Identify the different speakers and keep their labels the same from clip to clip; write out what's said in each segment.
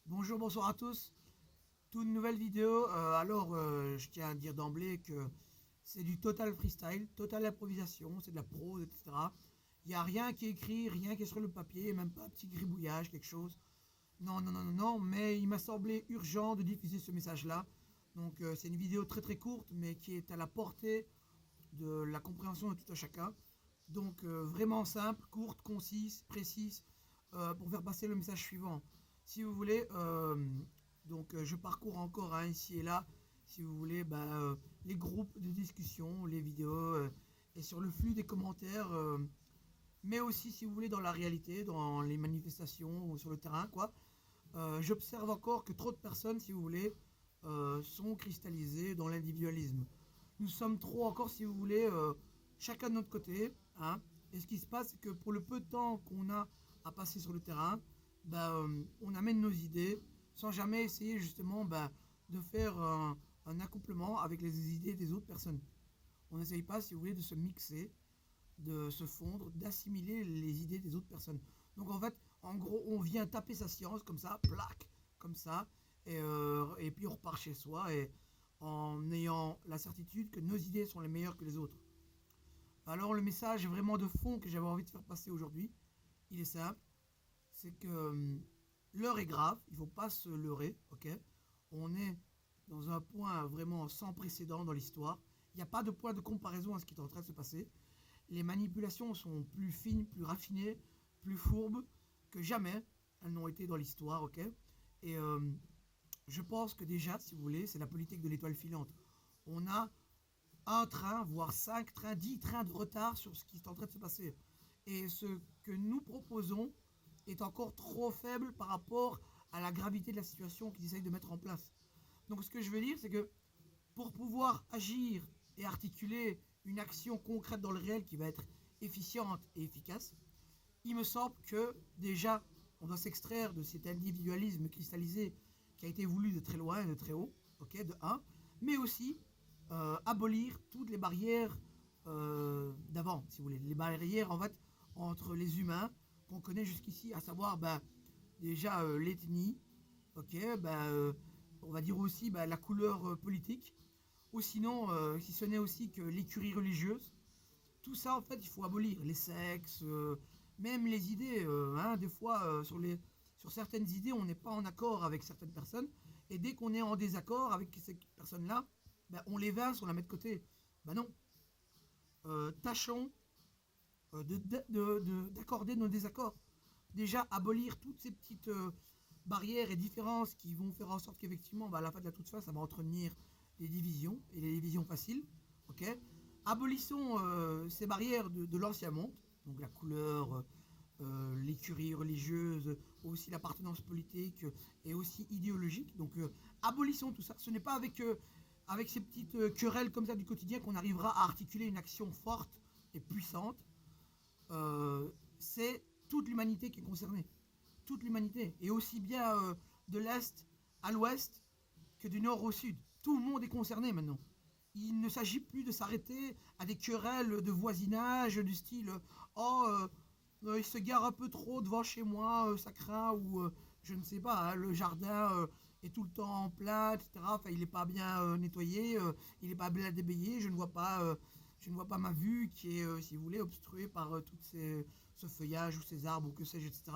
Speaker 1: Bonjour, bonsoir à tous. Toute nouvelle vidéo. Je tiens à dire d'emblée que c'est du total freestyle, total improvisation, c'est de la prose, etc. Il n'y a rien qui est écrit, rien qui est sur le papier, même pas un petit gribouillage, quelque chose. Non, non, non, non, non, mais il m'a semblé urgent de diffuser ce message-là. C'est une vidéo très très courte, mais qui est à la portée de la compréhension de tout un chacun. Vraiment simple, courte, concise, précise, pour faire passer le message suivant. Si vous voulez, je parcours encore ici et là, si vous voulez, les groupes de discussion, les vidéos, et sur le flux des commentaires, mais aussi, si vous voulez, dans la réalité, dans les manifestations ou sur le terrain, quoi. J'observe encore que trop de personnes, si vous voulez, sont cristallisées dans l'individualisme. Nous sommes trop encore, si vous voulez, chacun de notre côté. Hein. Et ce qui se passe, c'est que pour le peu de temps qu'on a à passer sur le terrain, on amène nos idées sans jamais essayer justement de faire un accouplement avec les idées des autres personnes. On n'essaye pas, si vous voulez, de se mixer, de se fondre, d'assimiler les idées des autres personnes. Donc en fait, en gros, on vient taper sa science comme ça, plaque, comme ça, et puis on repart chez soi et en ayant la certitude que nos idées sont les meilleures que les autres. Alors le message vraiment de fond que j'avais envie de faire passer aujourd'hui, il est simple, c'est que l'heure est grave, il ne faut pas se leurrer, ok. On est dans un point vraiment sans précédent dans l'histoire. Il n'y a pas de point de comparaison à ce qui est en train de se passer. Les manipulations sont plus fines, plus raffinées, plus fourbes que jamais elles n'ont été dans l'histoire, ok. Et je pense que déjà, si vous voulez, c'est la politique de l'étoile filante. On a un train, voire 5 trains, 10 trains de retard sur ce qui est en train de se passer. Et ce que nous proposons est encore trop faible par rapport à la gravité de la situation qu'ils essayent de mettre en place. Donc ce que je veux dire, c'est que pour pouvoir agir et articuler une action concrète dans le réel qui va être efficiente et efficace, il me semble que déjà, on doit s'extraire de cet individualisme cristallisé qui a été voulu de très loin et de très haut, ok, de un, mais aussi abolir toutes les barrières d'avant, si vous voulez, les barrières en fait entre les humains qu'on connaît jusqu'ici, à savoir déjà l'ethnie, ok, on va dire aussi la couleur politique, ou sinon, si ce n'est aussi que l'écurie religieuse, tout ça, en fait, il faut abolir. Les sexes, même les idées. Hein, des fois, sur certaines idées, on n'est pas en accord avec certaines personnes. Et dès qu'on est en désaccord avec ces personnes-là, on les vince, on la met de côté. Non. Tâchons d'accorder nos désaccords. Déjà, abolir toutes ces petites barrières et différences qui vont faire en sorte qu'effectivement, à la fin de la toute fin, ça va entretenir les divisions, et les divisions faciles. Ok. Abolissons ces barrières de l'ancien monde, donc la couleur, l'écurie religieuse, aussi l'appartenance politique et aussi idéologique. Abolissons tout ça. Ce n'est pas avec ces petites querelles comme ça du quotidien qu'on arrivera à articuler une action forte et puissante. C'est toute l'humanité qui est concernée. Toute l'humanité. Et aussi bien de l'Est à l'Ouest que du Nord au Sud. Tout le monde est concerné maintenant. Il ne s'agit plus de s'arrêter à des querelles de voisinage du style oh il se gare un peu trop devant chez moi, ça craint, ou je ne sais pas, hein, le jardin est tout le temps en plat, etc. Enfin, il n'est pas bien nettoyé, il n'est pas bien déblayé, je ne vois pas ma vue qui est, si vous voulez, obstruée par ce feuillage ou ces arbres ou que sais-je, etc.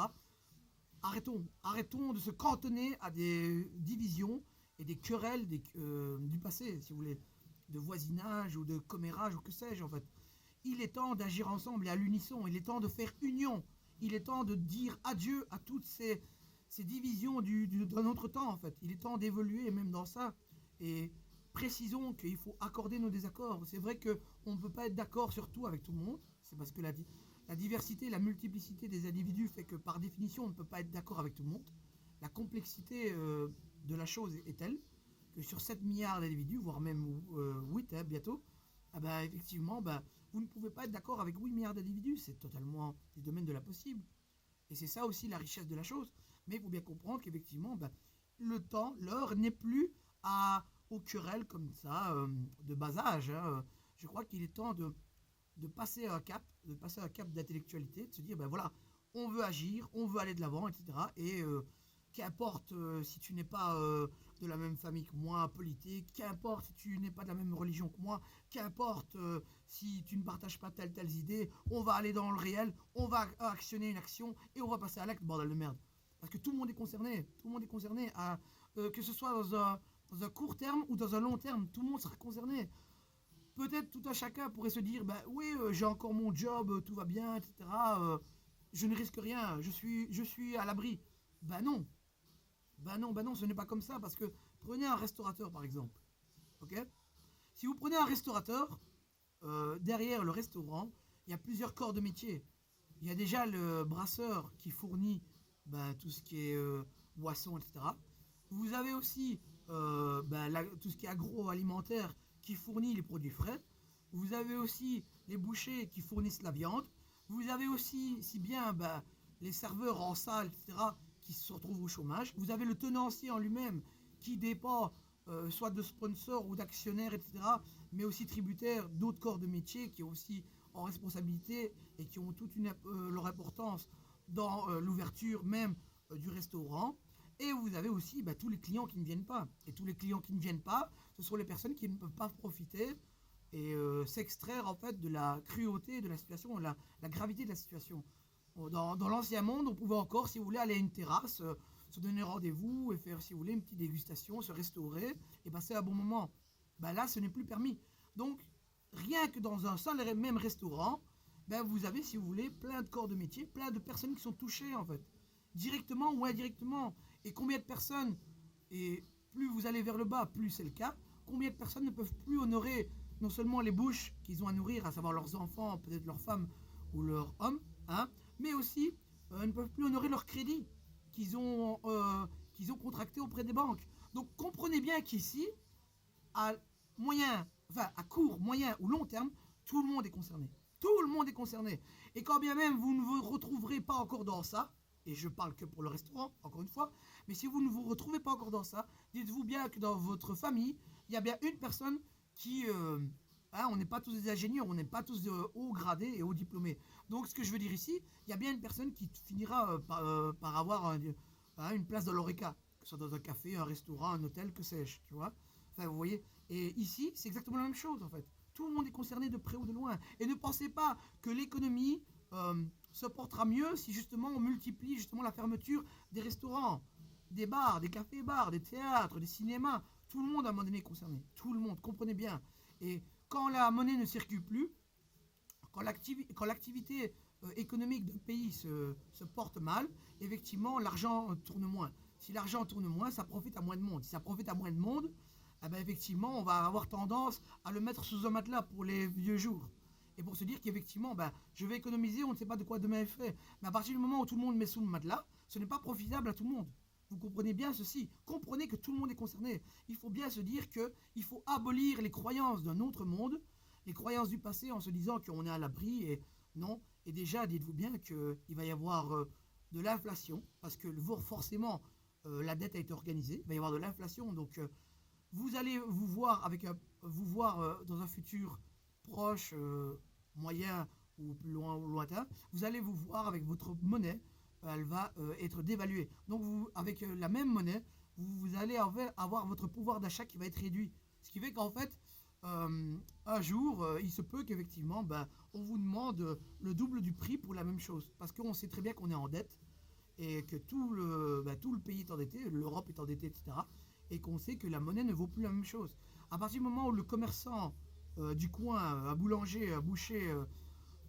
Speaker 1: Arrêtons de se cantonner à des divisions et des querelles du passé, si vous voulez, de voisinage ou de commérage ou que sais-je en fait. Il est temps d'agir ensemble et à l'unisson, il est temps de faire union, il est temps de dire adieu à toutes ces divisions de notre temps en fait. Il est temps d'évoluer même dans ça. Et précisons qu'il faut accorder nos désaccords. C'est vrai qu'on ne peut pas être d'accord sur tout avec tout le monde, c'est parce que la diversité, la multiplicité des individus fait que par définition on ne peut pas être d'accord avec tout le monde. La complexité de la chose est telle que sur 7 milliards d'individus, voire même 8 hein, bientôt, effectivement, vous ne pouvez pas être d'accord avec 8 milliards d'individus. C'est totalement des domaines de l'impossible. Et c'est ça aussi la richesse de la chose. Mais il faut bien comprendre qu'effectivement, le temps, l'heure n'est plus aux querelles comme ça, de bas âge. Hein. Je crois qu'il est temps de passer un cap d'intellectualité, de se dire, voilà, on veut agir, on veut aller de l'avant, etc. Et qu'importe si tu n'es pas de la même famille que moi, politique, qu'importe si tu n'es pas de la même religion que moi, qu'importe si tu ne partages pas telles idées, on va aller dans le réel, on va actionner une action et on va passer à l'acte, bordel de merde. Parce que tout le monde est concerné, tout le monde est concerné, que ce soit dans un court terme ou dans un long terme, tout le monde sera concerné. Peut-être tout un chacun pourrait se dire, bah oui, j'ai encore mon job, tout va bien, etc. Je ne risque rien, je suis à l'abri. Ben non, ben non, ce n'est pas comme ça, parce que prenez un restaurateur par exemple, ok. Si vous prenez un restaurateur, derrière le restaurant, il y a plusieurs corps de métier. Il y a déjà le brasseur qui fournit tout ce qui est boisson, etc. Vous avez aussi tout ce qui est agroalimentaire qui fournit les produits frais. Vous avez aussi les bouchers qui fournissent la viande. Vous avez aussi, si bien, les serveurs en salle, etc., qui se retrouvent au chômage. Vous avez le tenancier en lui-même qui dépend soit de sponsors ou d'actionnaires, etc., mais aussi tributaires d'autres corps de métier qui ont aussi en responsabilité et qui ont toute leur importance dans l'ouverture même du restaurant. Et vous avez aussi tous les clients qui ne viennent pas. Et tous les clients qui ne viennent pas, ce sont les personnes qui ne peuvent pas profiter et s'extraire en fait de la cruauté de la situation, la gravité de la situation. Dans l'ancien monde, on pouvait encore, si vous voulez, aller à une terrasse, se donner rendez-vous et faire, si vous voulez, une petite dégustation, se restaurer et passer un bon moment. Là, ce n'est plus permis. Donc, rien que dans un seul et même restaurant, vous avez, si vous voulez, plein de corps de métier, plein de personnes qui sont touchées, en fait, directement ou indirectement. Et combien de personnes, et plus vous allez vers le bas, plus c'est le cas, combien de personnes ne peuvent plus honorer non seulement les bouches qu'ils ont à nourrir, à savoir leurs enfants, peut-être leurs femmes ou leurs hommes, hein, mais aussi ne peuvent plus honorer leur crédit qu'ils ont contracté auprès des banques. Donc comprenez bien qu'ici, à à court, moyen ou long terme, tout le monde est concerné. Tout le monde est concerné. Et quand bien même vous ne vous retrouverez pas encore dans ça, et je parle que pour le restaurant, encore une fois, mais si vous ne vous retrouvez pas encore dans ça, dites-vous bien que dans votre famille, il y a bien une personne qui... on n'est pas tous des ingénieurs, on n'est pas tous de haut gradés et haut diplômés. Donc ce que je veux dire ici, il y a bien une personne qui finira par avoir une place dans l'ORECA, que ce soit dans un café, un restaurant, un hôtel, que sais-je, tu vois. Enfin, vous voyez. Et ici, c'est exactement la même chose, en fait. Tout le monde est concerné de près ou de loin. Et ne pensez pas que l'économie se portera mieux si justement on multiplie justement la fermeture des restaurants, des bars, des cafés-bars, des théâtres, des cinémas. Tout le monde à un moment donné est concerné. Tout le monde, comprenez bien. Et quand la monnaie ne circule plus, quand l'activité économique d'un pays se porte mal, effectivement, l'argent tourne moins. Si l'argent tourne moins, ça profite à moins de monde. Si ça profite à moins de monde, effectivement, on va avoir tendance à le mettre sous un matelas pour les vieux jours. Et pour se dire qu'effectivement, je vais économiser, on ne sait pas de quoi demain est fait. Mais à partir du moment où tout le monde met sous le matelas, ce n'est pas profitable à tout le monde. Vous comprenez bien ceci. Comprenez que tout le monde est concerné. Il faut bien se dire qu'il faut abolir les croyances d'un autre monde, les croyances du passé en se disant qu'on est à l'abri. Et non. Et déjà, dites-vous bien qu'il va y avoir de l'inflation, parce que forcément, la dette a été organisée. Il va y avoir de l'inflation. Donc, vous allez vous voir, dans un futur proche, moyen ou plus loin ou lointain, vous allez vous voir avec votre monnaie, elle va être dévaluée. Donc avec la même monnaie, vous allez avoir votre pouvoir d'achat qui va être réduit. Ce qui fait qu'en fait, un jour, il se peut qu'effectivement, on vous demande le double du prix pour la même chose. Parce qu'on sait très bien qu'on est en dette et que tout le pays est endetté, l'Europe est endettée, etc. Et qu'on sait que la monnaie ne vaut plus la même chose. À partir du moment où le commerçant du coin, un boulanger, un boucher,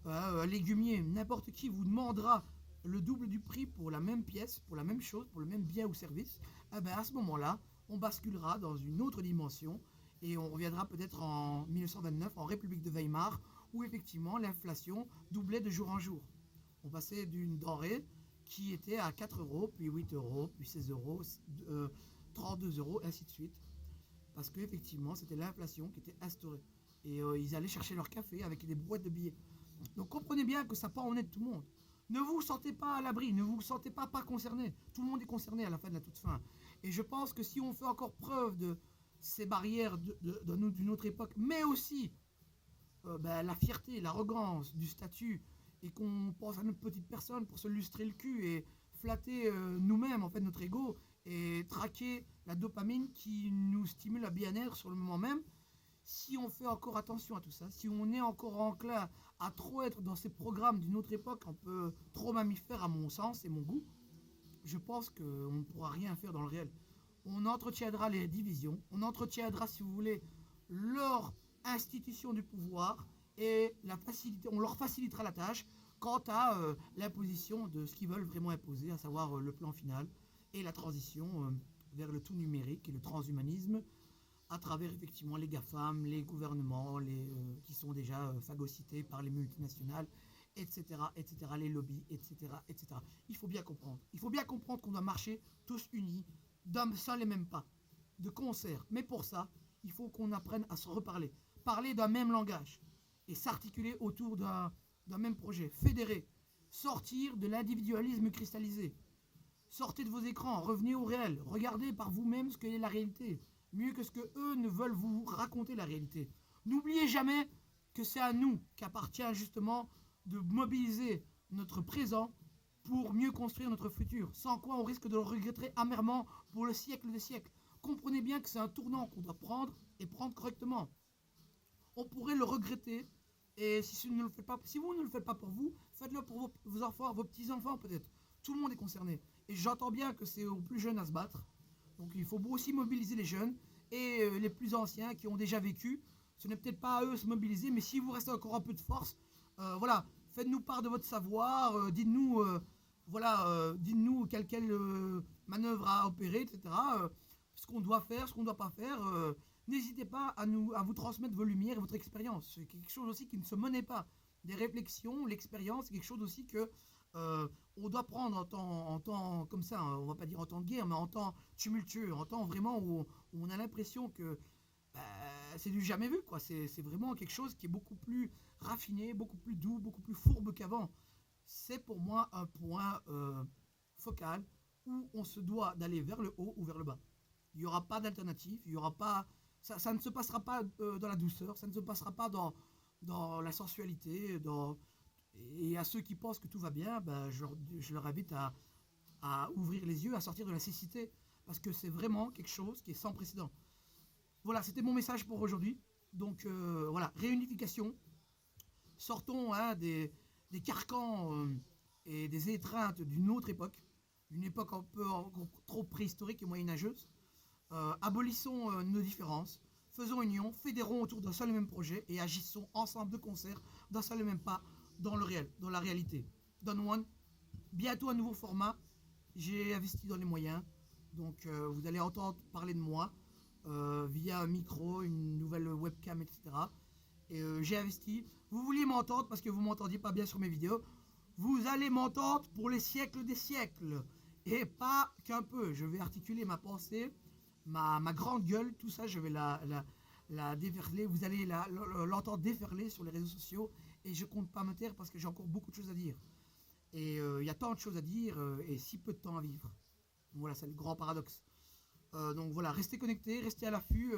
Speaker 1: un légumier, n'importe qui vous demandera le double du prix pour la même pièce, pour la même chose, pour le même bien ou service, à ce moment-là, on basculera dans une autre dimension et on reviendra peut-être en 1929, en République de Weimar, où effectivement l'inflation doublait de jour en jour. On passait d'une denrée qui était à 4 euros, puis 8 euros, puis 16 euros, 32 euros, et ainsi de suite. Parce qu'effectivement, c'était l'inflation qui était instaurée. Et ils allaient chercher leur café avec des brouettes de billets. Donc comprenez bien que ça part en aide tout le monde. Ne vous sentez pas à l'abri, ne vous sentez pas concerné. Tout le monde est concerné à la fin de la toute fin. Et je pense que si on fait encore preuve de ces barrières d'une autre époque, mais aussi la fierté, l'arrogance du statut, et qu'on pense à notre petite personne pour se lustrer le cul et flatter nous-mêmes, en fait, notre ego, et traquer la dopamine qui nous stimule à bien-être sur le moment même. Si on fait encore attention à tout ça, si on est encore enclin à trop être dans ces programmes d'une autre époque, un peu trop mammifère à mon sens et mon goût, je pense qu'on ne pourra rien faire dans le réel. On entretiendra les divisions, on entretiendra, si vous voulez, leur institution du pouvoir et on leur facilitera la tâche quant à l'imposition de ce qu'ils veulent vraiment imposer, à savoir le plan final et la transition vers le tout numérique et le transhumanisme à travers effectivement les GAFAM, les gouvernements, qui sont déjà phagocytés par les multinationales, etc., etc., les lobbies, etc., etc. Il faut bien comprendre. Il faut bien comprendre qu'on doit marcher tous unis, sans les mêmes pas, de concert. Mais pour ça, il faut qu'on apprenne à se reparler, parler d'un même langage et s'articuler autour d'un même projet, fédérer, sortir de l'individualisme cristallisé. Sortez de vos écrans, revenez au réel, regardez par vous-même ce qu'est la réalité, mieux que ce que eux ne veulent vous raconter la réalité. N'oubliez jamais que c'est à nous qu'appartient justement de mobiliser notre présent pour mieux construire notre futur, sans quoi on risque de le regretter amèrement pour le siècle des siècles. Comprenez bien que c'est un tournant qu'on doit prendre et prendre correctement. On pourrait le regretter, et si vous ne le faites pas pour vous, faites-le pour vos enfants, vos petits-enfants peut-être. Tout le monde est concerné. Et j'entends bien que c'est aux plus jeunes à se battre. Donc il faut aussi mobiliser les jeunes et les plus anciens qui ont déjà vécu. Ce n'est peut-être pas à eux de se mobiliser, mais si vous restez encore un peu de force, voilà, faites-nous part de votre savoir, dites-nous quelle manœuvre à opérer, etc. Ce qu'on doit faire, ce qu'on ne doit pas faire. N'hésitez pas à vous transmettre vos lumières et votre expérience. C'est quelque chose aussi qui ne se monnaie pas. Des réflexions, l'expérience, c'est quelque chose aussi que on doit prendre en temps comme ça, hein, on va pas dire en temps de guerre, mais en temps tumultueux, en temps vraiment où on a l'impression que bah, c'est du jamais vu, quoi. C'est vraiment quelque chose qui est beaucoup plus raffiné, beaucoup plus doux, beaucoup plus fourbe qu'avant. C'est pour moi un point focal où on se doit d'aller vers le haut ou vers le bas. Il n'y aura pas d'alternative, il y aura pas, ça ne se passera pas dans la douceur, ça ne se passera pas dans la sensualité, et à ceux qui pensent que tout va bien, ben, je leur invite à ouvrir les yeux, à sortir de la cécité, parce que c'est vraiment quelque chose qui est sans précédent. Voilà, c'était mon message pour aujourd'hui. Donc voilà, réunification. Sortons des carcans et des étreintes d'une autre époque, d'une époque un peu encore trop préhistorique et moyenâgeuse. Abolissons nos différences, faisons union, fédérons autour d'un seul et même projet et agissons ensemble de concert d'un seul et même pas dans le réel, dans la réalité. Don One, bientôt un nouveau format. J'ai investi dans les moyens, donc vous allez entendre parler de moi via un micro, une nouvelle webcam, etc. Et j'ai investi. Vous vouliez m'entendre parce que vous m'entendiez pas bien sur mes vidéos. Vous allez m'entendre pour les siècles des siècles. Et pas qu'un peu. Je vais articuler ma pensée, ma grande gueule, tout ça, je vais la déferler. Vous allez l'entendre déferler sur les réseaux sociaux. Et je compte pas me taire parce que j'ai encore beaucoup de choses à dire. Et il y a tant de choses à dire et si peu de temps à vivre. Voilà, c'est le grand paradoxe. Donc voilà, restez connectés, restez à l'affût.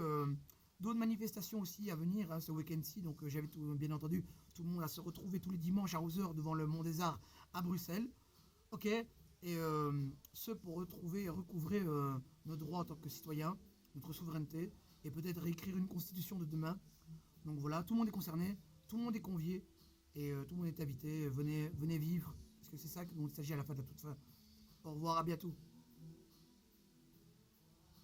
Speaker 1: D'autres manifestations aussi à venir hein, ce week-end-ci. Donc j'invite bien entendu tout le monde à se retrouver tous les dimanches à 11h devant le Mont des Arts à Bruxelles. Ok. Et ce pour recouvrer nos droits en tant que citoyens, notre souveraineté, et peut-être réécrire une constitution de demain. Donc voilà, tout le monde est concerné, tout le monde est convié, et tout le monde est invité. Venez vivre, parce que c'est ça dont il s'agit à la fin de la toute fin. Au revoir, à bientôt.